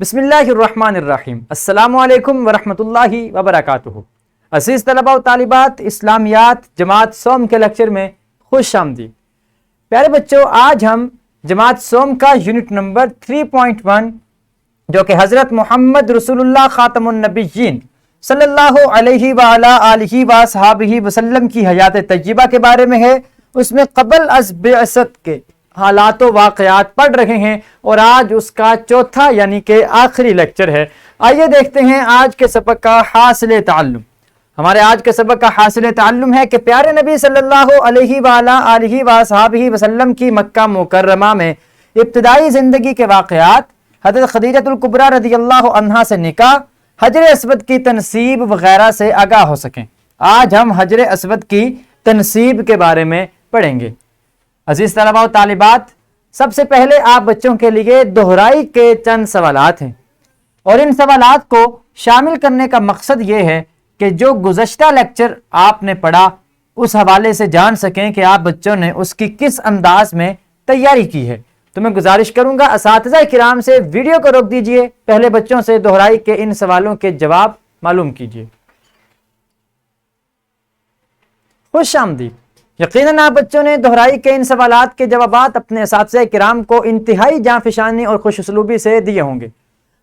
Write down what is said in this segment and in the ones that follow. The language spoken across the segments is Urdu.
بسم اللہ الرحمن الرحیم۔ السلام علیکم ورحمۃ اللہ وبرکاتہ۔ عزیز طلباء و طالبات، اسلامیات جماعت سوم کے لیکچر میں خوش آمدید۔ پیارے بچوں، آج ہم جماعت سوم کا یونٹ نمبر 3.1 جو کہ حضرت محمد رسول اللہ خاتم النبیین صلی اللہ علیہ وآلہ آلہ وصحبہ وسلم کی حیات طیبہ کے بارے میں ہے، اس میں قبل از بعثت کے حالات و واقعات پڑھ رہے ہیں اور آج اس کا چوتھا یعنی کہ آخری لیکچر ہے۔ آئیے دیکھتے ہیں آج کے سبق کا حاصل تعلم۔ ہمارے آج کے سبق کا حاصل تعلم ہے کہ پیارے نبی صلی اللہ علیہ وآلہ آلہ وصحبہ وسلم کی مکہ مکرمہ میں ابتدائی زندگی کے واقعات، حضرت خدیجہ الکبریٰ رضی اللہ عنہا سے نکاح، حجر اسود کی تنصیب وغیرہ سے آگاہ ہو سکیں۔ آج ہم حجر اسود کی تنصیب کے بارے میں پڑھیں گے۔ عزیز طلباء و طالبات، سب سے پہلے آپ بچوں کے لیے دہرائی کے چند سوالات ہیں، اور ان سوالات کو شامل کرنے کا مقصد یہ ہے کہ جو گزشتہ لیکچر آپ نے پڑھا اس حوالے سے جان سکیں کہ آپ بچوں نے اس کی کس انداز میں تیاری کی ہے۔ تو میں گزارش کروں گا اساتذہ کرام سے ویڈیو کو روک دیجئے، پہلے بچوں سے دہرائی کے ان سوالوں کے جواب معلوم کیجئے۔ خوش آمدید۔ یقیناً آپ بچوں نے دہرائی کے ان سوالات کے جوابات اپنے اساتذہ کرام کو انتہائی جانفشانی اور خوش اسلوبی سے دیے ہوں گے۔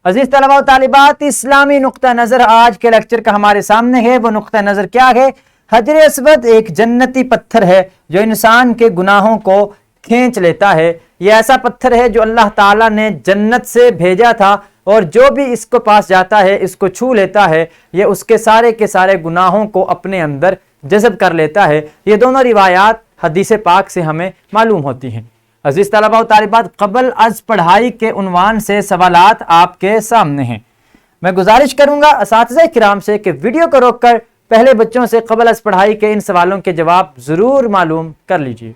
عزیز طلباء و طالبات، اسلامی نقطہ نظر آج کے لیکچر کا ہمارے سامنے ہے۔ وہ نقطہ نظر کیا ہے؟ حجر اسود ایک جنتی پتھر ہے جو انسان کے گناہوں کو کھینچ لیتا ہے۔ یہ ایسا پتھر ہے جو اللہ تعالیٰ نے جنت سے بھیجا تھا، اور جو بھی اس کو پاس جاتا ہے، اس کو چھو لیتا ہے، یہ اس کے سارے گناہوں کو اپنے اندر جذب کر لیتا ہے۔ یہ دونوں روایات حدیث پاک سے ہمیں معلوم ہوتی ہیں۔ عزیز طلباء و طالبات، قبل از پڑھائی کے عنوان سے سوالات آپ کے سامنے ہیں۔ میں گزارش کروں گا اساتذہ کرام سے کہ ویڈیو کو روک کر پہلے بچوں سے قبل از پڑھائی کے ان سوالوں کے جواب ضرور معلوم کر لیجیے۔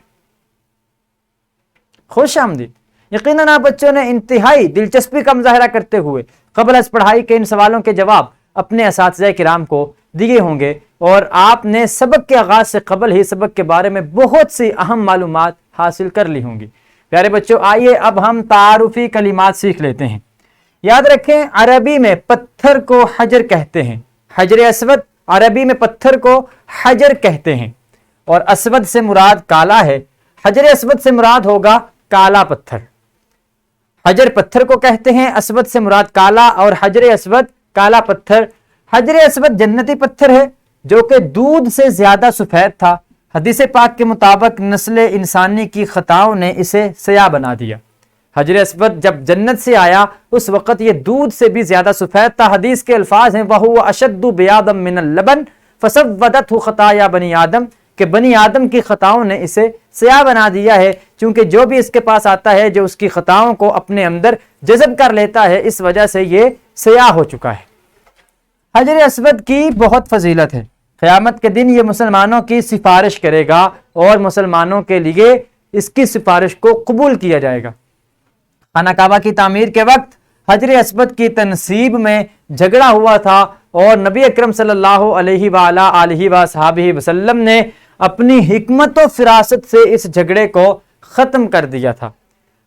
خوش آمدید۔ یقیناً آپ بچوں نے انتہائی دلچسپی کا مظاہرہ کرتے ہوئے قبل از پڑھائی کے ان سوالوں کے جواب اپنے اساتذہ کرام کو دیے ہوں گے، اور آپ نے سبق کے آغاز سے قبل ہی سبق کے بارے میں بہت سی اہم معلومات حاصل کر لی ہوں گی۔ پیارے بچوں، آئیے اب ہم تعارفی کلمات سیکھ لیتے ہیں۔ یاد رکھیں، عربی میں پتھر کو حجر کہتے ہیں۔ حجر اسود عربی میں پتھر کو حجر کہتے ہیں، اور اسود سے مراد کالا ہے۔ حجر اسود سے مراد ہوگا کالا پتھر۔ حجر پتھر کو کہتے ہیں، اسود سے مراد کالا، اور حجر اسود کالا پتھر۔ حجر اسود جنتی پتھر ہے جو کہ دودھ سے زیادہ سفید تھا۔ حدیث پاک کے مطابق نسل انسانی کی خطاؤں نے اسے سیاہ بنا دیا۔ حجر اسود جب جنت سے آیا اس وقت یہ دودھ سے بھی زیادہ سفید تھا۔ حدیث کے الفاظ ہیں وَهُوَ أَشَدُّ بِيَاضًا مِّنَ اللَّبَنِ فَسَوَّدَتْهُ خَطَايَا بَنِي آدم، کہ بنی آدم کی خطاؤں نے اسے سیاہ بنا دیا ہے، چونکہ جو بھی اس کے پاس آتا ہے جو اس کی خطاؤں کو اپنے اندر جذب کر لیتا ہے، اس وجہ سے یہ سیاہ ہو چکا ہے۔ حجر اسود کی بہت فضیلت ہے۔ قیامت کے دن یہ مسلمانوں کی سفارش کرے گا، اور مسلمانوں کے لیے اس کی سفارش کو قبول کیا جائے گا۔ خانہ کعبہ کی تعمیر کے وقت حجر اسود کی تنصیب میں جھگڑا ہوا تھا، اور نبی اکرم صلی اللہ علیہ وآلہ آلہ وصحبہ وسلم نے اپنی حکمت و فراست سے اس جھگڑے کو ختم کر دیا تھا۔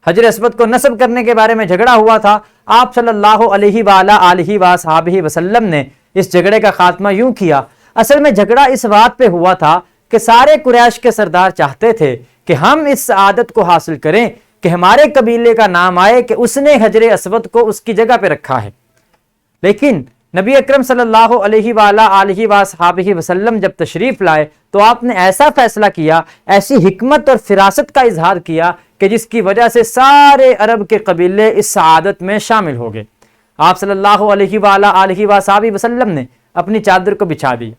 حجر اسود کو نصب کرنے کے بارے میں جھگڑا ہوا تھا۔ آپ صلی اللہ علیہ وآلہ آلہ وصحبہ وسلم نے اس جھگڑے کا خاتمہ یوں کیا۔ اصل میں جھگڑا اس بات پہ ہوا تھا کہ سارے قریش کے سردار چاہتے تھے کہ ہم اس سعادت کو حاصل کریں کہ ہمارے قبیلے کا نام آئے کہ اس نے حجر اسود کو اس کی جگہ پہ رکھا ہے، لیکن نبی اکرم صلی اللہ علیہ وآلہ آلہ وصحبہ وسلم جب تشریف لائے تو آپ نے ایسا فیصلہ کیا، ایسی حکمت اور فراست کا اظہار کیا کہ جس کی وجہ سے سارے عرب کے قبیلے اس سعادت میں شامل ہو گئے۔ آپ صلی اللہ علیہ وآلہ آلہ وصحبہ وسلم نے اپنی چادر کو بچھا دی،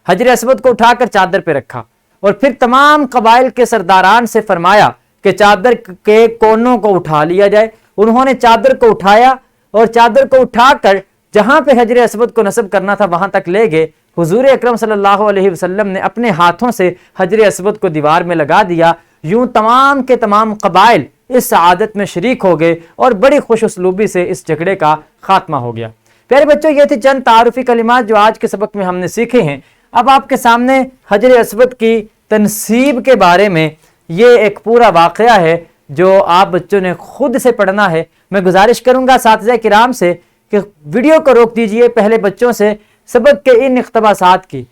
حجر اسود کو اٹھا کر چادر پہ رکھا، اور پھر تمام قبائل کے سرداران سے فرمایا کہ چادر کے کونوں کو اٹھا لیا جائے۔ انہوں نے چادر کو اٹھایا، اور چادر کو اٹھا کر جہاں پہ حجر اسود کو نصب کرنا تھا وہاں تک لے گئے۔ حضور اکرم صلی اللہ علیہ وسلم نے اپنے ہاتھوں سے حجر اسود کو دیوار میں لگا دیا۔ یوں تمام کے تمام قبائل اس سعادت میں شریک ہو گئے، اور بڑی خوش اسلوبی سے اس جھگڑے کا خاتمہ ہو گیا۔ پیارے بچوں، یہ تھی چند تعارفی کلمات جو آج کے سبق میں ہم نے سیکھے ہیں۔ اب آپ کے سامنے حجر اسود کی تنصیب کے بارے میں یہ ایک پورا واقعہ ہے جو آپ بچوں نے خود سے پڑھنا ہے، میں گزارش کروں گا اساتذہ کرام سے کہ ویڈیو کو روک دیجئے، پہلے بچوں سے سبق کے ان اقتباسات کی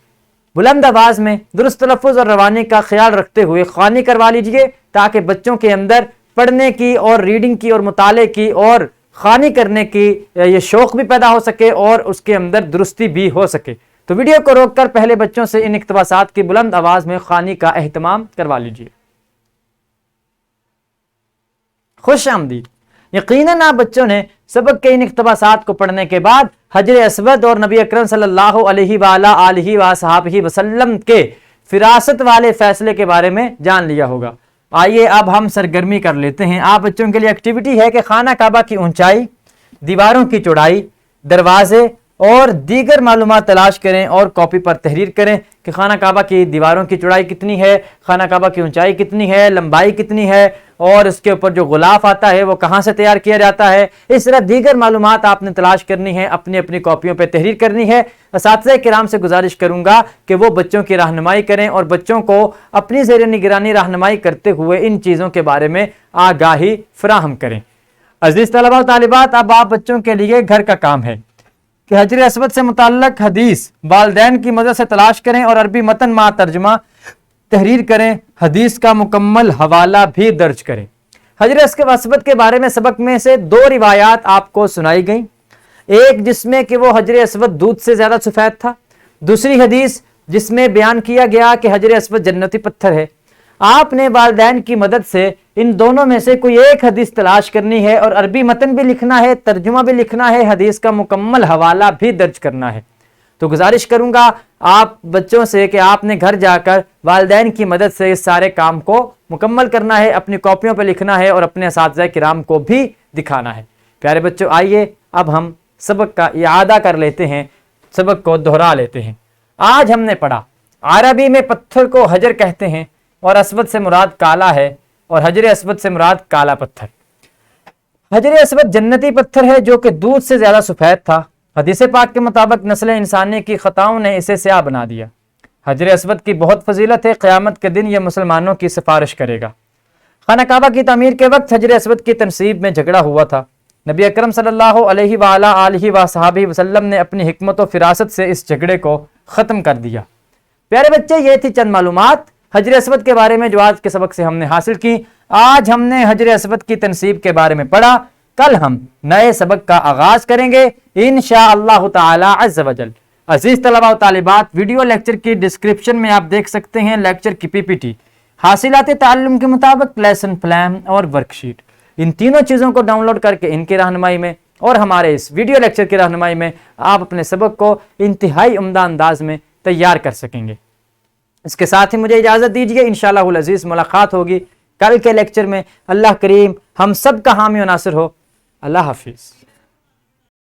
بلند آواز میں درست تلفظ اور روانی کا خیال رکھتے ہوئے خوانی کروا لیجئے، تاکہ بچوں کے اندر پڑھنے کی اور ریڈنگ کی اور مطالعے کی اور خوانی کرنے کی یہ شوق بھی پیدا ہو سکے اور اس کے اندر درستی بھی ہو سکے۔ تو ویڈیو کو روک کر پہلے بچوں سے ان اقتباسات کی بلند آواز میں خوانی کا اہتمام کروا لیجئے۔ خوش آمدید۔ یقیناً آپ بچوں نے سبق کے ان اقتباسات کو پڑھنے کے بعد حجر اسود اور نبی اکرم صلی اللہ علیہ وآلہ وصحبہ وسلم کے فراست والے فیصلے کے بارے میں جان لیا ہوگا۔ آئیے اب ہم سرگرمی کر لیتے ہیں۔ آپ بچوں کے لیے ایکٹیویٹی ہے کہ خانہ کعبہ کی اونچائی، دیواروں کی چوڑائی، دروازے اور دیگر معلومات تلاش کریں اور کاپی پر تحریر کریں کہ خانہ کعبہ کی دیواروں کی چوڑائی کتنی ہے، خانہ کعبہ کی اونچائی کتنی ہے، لمبائی کتنی ہے، اور اس کے اوپر جو غلاف آتا ہے وہ کہاں سے تیار کیا جاتا ہے۔ اس طرح دیگر معلومات آپ نے تلاش کرنی ہے، اپنی اپنی کاپیوں پہ تحریر کرنی ہے۔ اساتذہ کرام سے گزارش کروں گا کہ وہ بچوں کی رہنمائی کریں اور بچوں کو اپنی زیر نگرانی رہنمائی کرتے ہوئے ان چیزوں کے بارے میں آگاہی فراہم کریں۔ عزیز طلباء و طالبات، اب آپ بچوں کے لیے گھر کا کام ہے کہ حجر اسود سے متعلق حدیث والدین کی مدد سے تلاش کریں اور عربی متن مع ترجمہ تحریر کریں، حدیث کا مکمل حوالہ بھی درج کریں۔ حجر اسود کے بارے میں سبق میں سے 2 روایات آپ کو سنائی گئیں، ایک جس میں کہ وہ حجر اسود دودھ سے زیادہ سفید تھا، دوسری حدیث جس میں بیان کیا گیا کہ حجر اسود جنتی پتھر ہے۔ آپ نے والدین کی مدد سے ان دونوں میں سے کوئی ایک حدیث تلاش کرنی ہے اور عربی متن بھی لکھنا ہے، ترجمہ بھی لکھنا ہے، حدیث کا مکمل حوالہ بھی درج کرنا ہے۔ تو گزارش کروں گا آپ بچوں سے کہ آپ نے گھر جا کر والدین کی مدد سے اس سارے کام کو مکمل کرنا ہے، اپنی کاپیوں پہ لکھنا ہے اور اپنے اساتذہ کرام کو بھی دکھانا ہے۔ پیارے بچوں، آئیے اب ہم سبق کا اعادہ کر لیتے ہیں، سبق کو دہرا لیتے ہیں۔ آج ہم نے پڑھا عربی میں پتھر کو حجر کہتے ہیں اور اسود سے مراد کالا ہے اور حجر اسود سے مراد کالا پتھر۔ حجر اسود جنتی پتھر ہے جو کہ دودھ سے زیادہ سفید تھا۔ حدیث پاک کے مطابق نسل انسانی کی خطاؤں نے اسے سیاہ بنا دیا۔ حجر اسود کی بہت فضیلت ہے، قیامت کے دن یہ مسلمانوں کی سفارش کرے گا۔ خانہ کعبہ کی تعمیر کے وقت حجر اسود کی تنصیب میں جھگڑا ہوا تھا۔ نبی اکرم صلی اللہ علیہ وآلہ وصحبہ وسلم نے اپنی حکمت و فراست سے اس جھگڑے کو ختم کر دیا۔ پیارے بچے، یہ تھی چند معلومات حجر اسود کے بارے میں جو آج کے سبق سے ہم نے حاصل کی۔ آج ہم نے حجر اسود کی تنصیب کے بارے میں پڑھا، کل ہم نئے سبق کا آغاز کریں گے انشاءاللہ تعالی عز و جل۔ عزیز طلباء و طالبات، ویڈیو لیکچر کی ڈسکرپشن میں آپ دیکھ سکتے ہیں لیکچر کی PPT، حاصلات تعلم کے مطابق لیسن پلان اور ورک شیٹ۔ ان تینوں چیزوں کو ڈاؤن لوڈ کر کے ان کی رہنمائی میں اور ہمارے اس ویڈیو لیکچر کی رہنمائی میں آپ اپنے سبق کو انتہائی عمدہ انداز میں تیار کر سکیں گے۔ اس کے ساتھ ہی مجھے اجازت دیجیے، انشاءاللہ العزیز ملاقات ہوگی کل کے لیکچر میں۔ اللہ کریم ہم سب کا حامی و ناصر ہو۔ اللہ حافظ۔